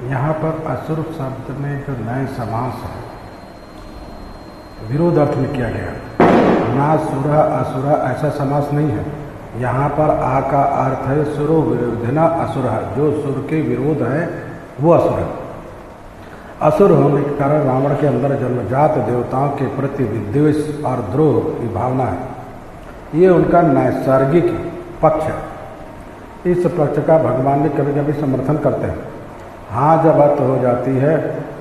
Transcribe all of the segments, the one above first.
यहाँ पर असुर शब्द में जो नए समास है, विरोध अर्थ में किया गया। ना सुर असुर ऐसा समास नहीं है। यहाँ पर आ का अर्थ है सुरो विरोधिना असुर, जो सुर के विरोध है वो असुर है। असुर होने के कारण रावण के अंदर जन्मजात देवताओं के प्रति विद्वेष और द्रोह की भावना है। ये उनका नैसर्गिक पक्ष है। इस पक्ष का भगवान भी कभी कभी समर्थन करते हैं। हाँ, जब अत हो जाती है,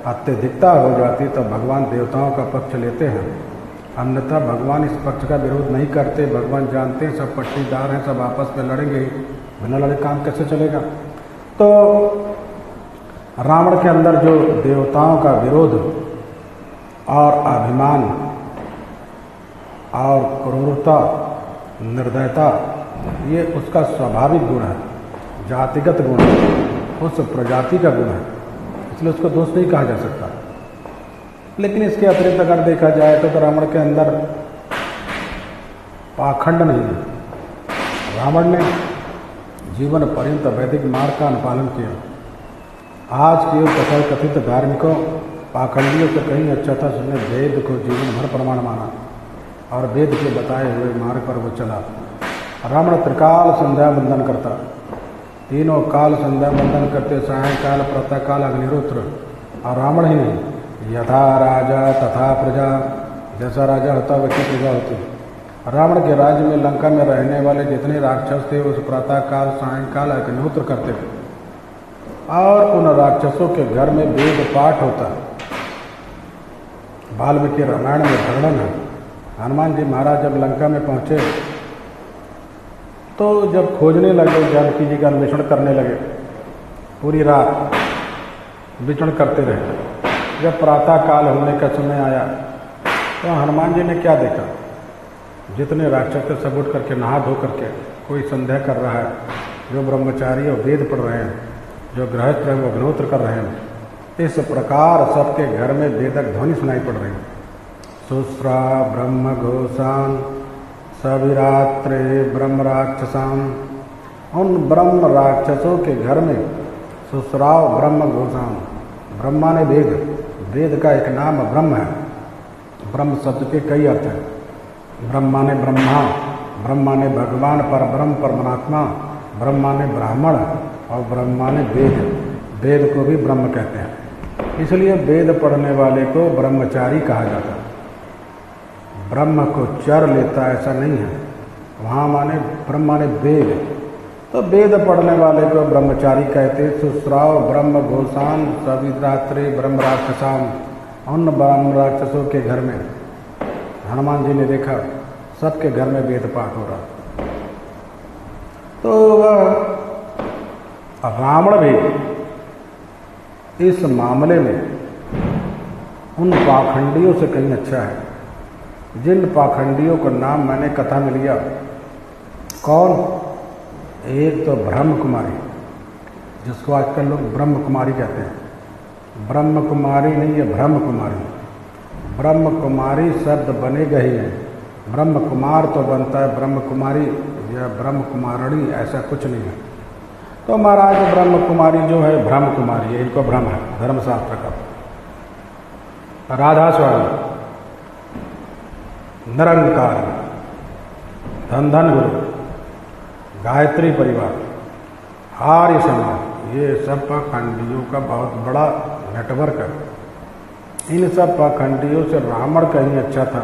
अत्यधिकता हो जाती है, तो भगवान देवताओं का पक्ष लेते हैं। अन्यथा भगवान इस पक्ष का विरोध नहीं करते। भगवान जानते हैं सब पट्टीदार हैं, सब आपस में लड़ेंगे, बिना लड़े काम कैसे चलेगा। तो रावण के अंदर जो देवताओं का विरोध और अभिमान और क्रूरता, निर्दयता, ये उसका स्वाभाविक गुण है, जातिगत गुण है, उस प्रजाति का गुण है, इसलिए उसको दोष नहीं कहा जा सकता। लेकिन इसके अतिरिक्त अगर देखा जाए तो रावण के अंदर पाखंड नहीं है। रावण ने जीवन पर्यंत वैदिक मार्ग का अनुपालन किया। आज के कथा कथित धार्मिकों पाखंडियों से कहीं अच्छा था, उसने वेद को जीवन भर प्रमाण माना और वेद के बताए हुए मार्ग पर वो चला। रावण त्रिकाल संध्या बंदन करता, तीनों काल संध्या बंदन करते, सायंकाल प्रातःकाल अग्निहोत्र। और रावण ही नहीं, यथा राजा तथा प्रजा, जैसा राजा होता वैसी प्रजा होती। रावण के राज्य में लंका में रहने वाले जितने राक्षस थे उस प्रातःकाल सायंकाल अग्निहोत्र करते थे, और उन राक्षसों के घर में वेद पाठ होता। वाल्मीकि रामायण में वर्णन है। हनुमान जी महाराज जब लंका में पहुंचे तो जब खोजने लगे, जानकी जी का अन्वेषण करने लगे, पूरी रात विचरण करते रहे। जब प्रातः काल होने का समय आया तो हनुमान जी ने क्या देखा, जितने राक्षस थे सब उठ करके नहा धो करके, कोई संध्या कर रहा है, जो ब्रह्मचारी और वेद पढ़ रहे हैं, जो गृहस्थ हैं वो अग्निहोत्र कर रहे हैं। इस प्रकार सबके घर में वेदक ध्वनि सुनाई पड़ रही है। सुश्रा ब्रह्म घोषान सविरात्रे ब्रह्म राक्षसाम। उन ब्रह्म राक्षसों के घर में सुश्राव ब्रह्म घोषाम, ब्रह्मा ने वेद, वेद का एक नाम ब्रह्म है। ब्रह्म शब्द के कई अर्थ हैं। ब्रह्मा ने ब्रह्मा, ब्रह्मा ने भगवान पर ब्रह्म परमात्मा, ब्रह्मा ने ब्राह्मण और ब्रह्मा ने वेद, वेद को भी ब्रह्म कहते हैं। इसलिए वेद पढ़ने वाले को ब्रह्मचारी कहा जाता है। ब्रह्म को चर लेता ऐसा नहीं है, वहाँ माने ब्रह्मा ने वेद, तो वेद पढ़ने वाले को ब्रह्मचारी कहते। सुश्राव ब्रह्म घोषान सविरात्रे ब्रह्म राक्षसाम। उन ब्रह्म राक्षसों के घर में हनुमान जी ने देखा सबके घर में वेद पाठ हो रहा। तो वह रावण भी इस मामले में उन पाखंडियों से कहीं अच्छा है, जिन पाखंडियों का नाम मैंने कथा में लिया। कौन? एक तो ब्रह्म कुमारी, जिसको आजकल लोग ब्रह्म कुमारी कहते हैं। ब्रह्म कुमारी नहीं, है ब्रह्म कुमारी। ब्रह्म कुमारी शब्द बनेगा ही है, ब्रह्म कुमार तो बनता है, ब्रह्म कुमारी या ब्रह्म कुमारणी ऐसा कुछ नहीं है। तो महाराज ब्रह्म कुमारी जो है ब्रह्म कुमारी है, इनको भ्रम है धर्मशास्त्र का। राधा स्वामी, निरंकार, धन धन गुरु, गायत्री परिवार, आर्य समाज, ये सब पाखंडियों का बहुत बड़ा नेटवर्क है। इन सब पाखंडियों से रावण कहीं अच्छा था,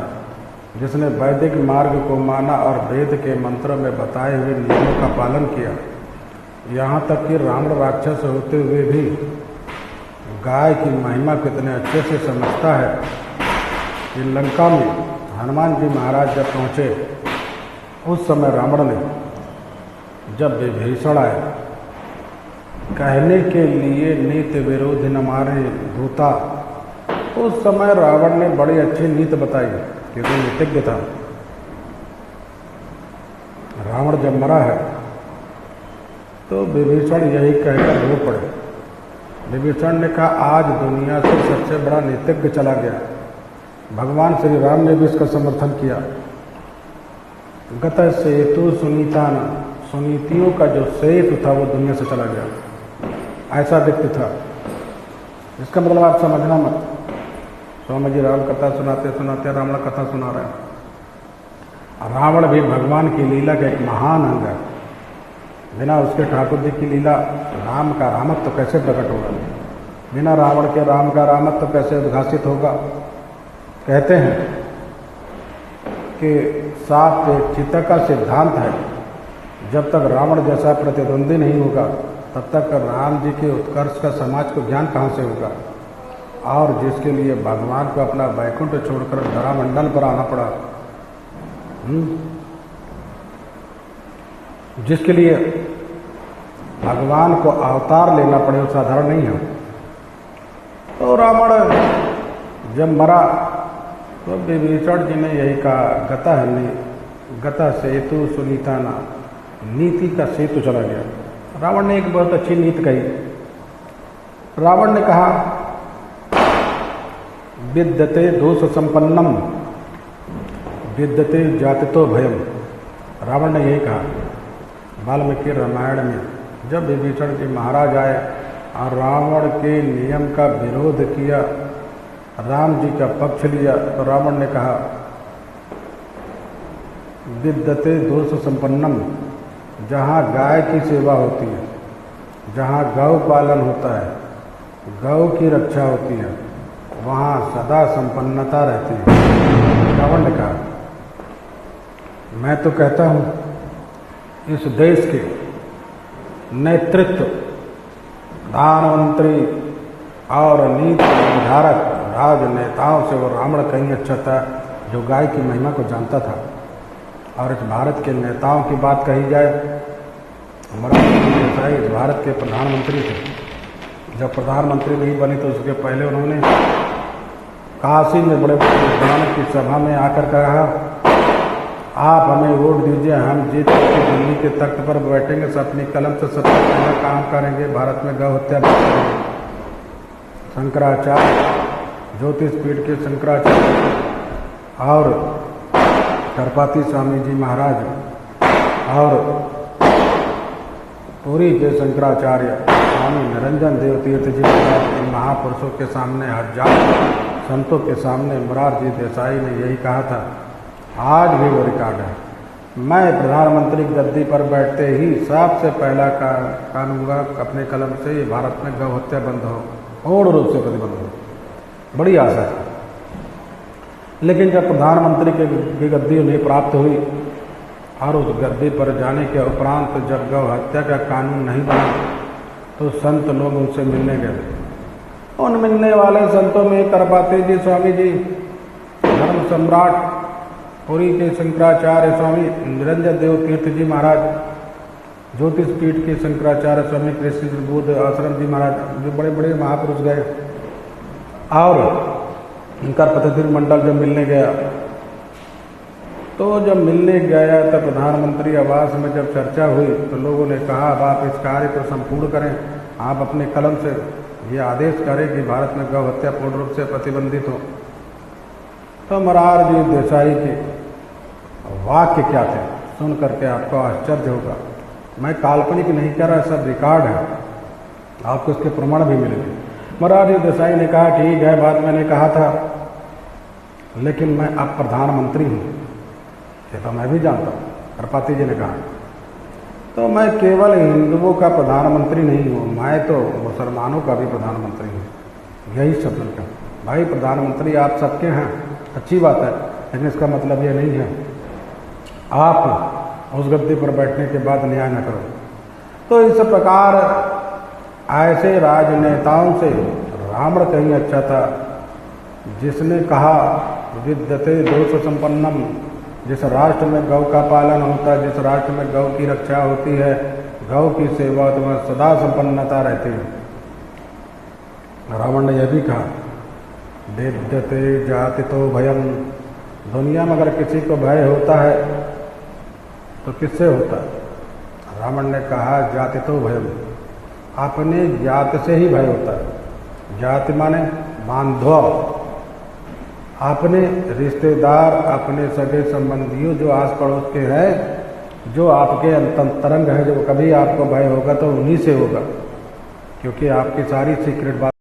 जिसने वैदिक मार्ग को माना और वेद के मंत्रों में बताए हुए नियमों का पालन किया। यहाँ तक कि रावण राक्षस होते हुए भी गाय की महिमा कितने अच्छे से समझता है। कि लंका में हनुमान जी महाराज जब पहुँचे उस समय रावण ने, जब विभीषण आए कहने के लिए नीति विरोधी न मारे दूता, उस समय रावण ने बड़ी अच्छी नीति बताई, क्योंकि नीतिज्ञ था। रावण जब मरा है तो विभीषण यही कहकर रो पड़े। विभीषण ने कहा आज दुनिया से सबसे बड़ा नीतिज्ञ चला गया। भगवान श्री राम ने भी इसका समर्थन किया। गत सेतु सुनीतान, सुनीतियों का जो सेतु था वो दुनिया से चला गया, ऐसा व्यक्ति था। इसका मतलब आप समझना मत। स्वामी जी रावण कथा सुनाते सुनाते रावण कथा सुना रहे हैं। रावण भी भगवान की लीला का एक महान अंग है। बिना उसके ठाकुर जी की लीला राम का रामत्व तो कैसे प्रकट होगा? बिना रावण के राम का रामत्व तो कैसे उद्घासित होगा? कहते हैं कि सात चित्त का सिद्धांत है, जब तक रावण जैसा प्रतिद्वंदी नहीं होगा तब तक राम जी के उत्कर्ष का समाज को ज्ञान कहाँ से होगा। और जिसके लिए भगवान को अपना वैकुंठ छोड़कर धरामंडल पर आना पड़ा, जिसके लिए भगवान को अवतार लेना पड़े, वो साधारण नहीं है। तो रावण जब मरा तो विभीषण जी ने यही कहा, गता सेतु सुनीता ना, नीति का सेतु चला गया। रावण ने एक बहुत अच्छी नीति कही। रावण ने कहा, विद्यते दोष संपन्नम विद्यते जातितो भयम। रावण ने यही कहा वाल्मीकि रामायण में, जब विभीषण जी महाराज आए और रावण के नियम का विरोध किया, राम जी का पक्ष लिया, तो रावण ने कहा विद्यते दोष संपन्नम, जहाँ गाय की सेवा होती है, जहाँ गौ पालन होता है, गौ की रक्षा होती है, वहाँ सदा संपन्नता रहती है। रावण ने कहा, मैं तो कहता हूँ इस देश के नेतृत्व, प्रधानमंत्री और नीति निर्धारक राजनेताओं से वो रावण कहीं अच्छा था, जो गाय की महिमा को जानता था। और इस भारत के नेताओं की बात कही जाए, मोरारजी देसाई इस भारत के प्रधानमंत्री थे। जब प्रधानमंत्री नहीं बनी तो उसके पहले उन्होंने काशी में बड़े बड़े विद्वानों की सभा में आकर कहा, आप हमें वोट दीजिए, हम जीत करके दिल्ली के तख्त पर बैठेंगे, सब अपनी कलम से सबसे पहला काम करेंगे, भारत में गौ हत्या बंद करेंगे। शंकराचार्य, ज्योतिष पीठ के शंकराचार्य और करपाती स्वामी जी महाराज और पुरी के शंकराचार्य स्वामी निरंजन देव तीर्थ जी महाराज, इन महापुरुषों के सामने, हजार संतों के सामने मोरारजी देसाई ने यही कहा था। आज भी वो रिकॉर्ड है। मैं प्रधानमंत्री गद्दी पर बैठते ही सबसे पहला कानूनगा अपने कलम से ये भारत में गौ हत्या बंद हो, पूर्ण रूप से प्रतिबंध हो। बड़ी आशा है। लेकिन जब प्रधानमंत्री की गद्दी उन्हें प्राप्त हुई और उस गद्दी पर जाने के उपरांत जब गौ हत्या का कानून नहीं बना, तो संत लोग उनसे मिलने गए। उन मिलने वाले संतों में करपाती जी स्वामी जी, धर्म सम्राट पुरी के शंकराचार्य स्वामी निरंजन देव तीर्थ जी महाराज, ज्योतिष पीठ के शंकराचार्य स्वामी कृष्ण बुद्ध आश्रम जी महाराज, जो बड़े बड़े महापुरुष गए। और उनका प्रतिनिधि मंडल जब मिलने गया, तो जब मिलने गया तब प्रधानमंत्री आवास में जब चर्चा हुई तो लोगों ने कहा, अब आप इस कार्य को संपूर्ण करें, आप अपने कलम से ये आदेश करें कि भारत में गौ हत्या पूर्ण रूप से प्रतिबंधित हो। तो मोरारजी देसाई के वाक्य क्या थे, सुन करके आपको आश्चर्य होगा। मैं काल्पनिक नहीं कह रहा, सब रिकॉर्ड है, आपको इसके प्रमाण भी मिलेंगे। मोरारजी देसाई ने कहा, ठीक है, बात मैंने कहा था, लेकिन मैं अब प्रधानमंत्री हूँ, ये तो मैं भी जानता हूँ। करपाती जी ने कहा, तो मैं केवल हिंदुओं का प्रधानमंत्री नहीं हूँ, मैं तो मुसलमानों का भी प्रधानमंत्री हूँ। यही शब्द का भाई, प्रधानमंत्री आप सबके हैं, अच्छी बात है, लेकिन इसका मतलब ये नहीं है आप उस गद्दी पर बैठने के बाद न्याय न करो। तो इस प्रकार ऐसे राजनेताओं से रावण कहीं अच्छा था, जिसने कहा विद्यते दोष संपन्नम, जिस राष्ट्र में गौ का पालन होता है, जिस राष्ट्र में गौ की रक्षा होती है, गौ की सेवा, तो वह सदा संपन्नता रहती है। रावण ने यह भी कहा विद्यते जातितो भयम, दुनिया में अगर किसी को भय होता है तो किससे होता है? रावण ने कहा जातितो भयम, अपने जात से ही भय होता है। जाति माने बांधव, अपने रिश्तेदार, अपने सगे संबंधियों जो आस पड़ोस के हैं, जो आपके अंतरंग है, जो कभी आपको भय होगा तो उन्हीं से होगा, क्योंकि आपकी सारी सीक्रेट बात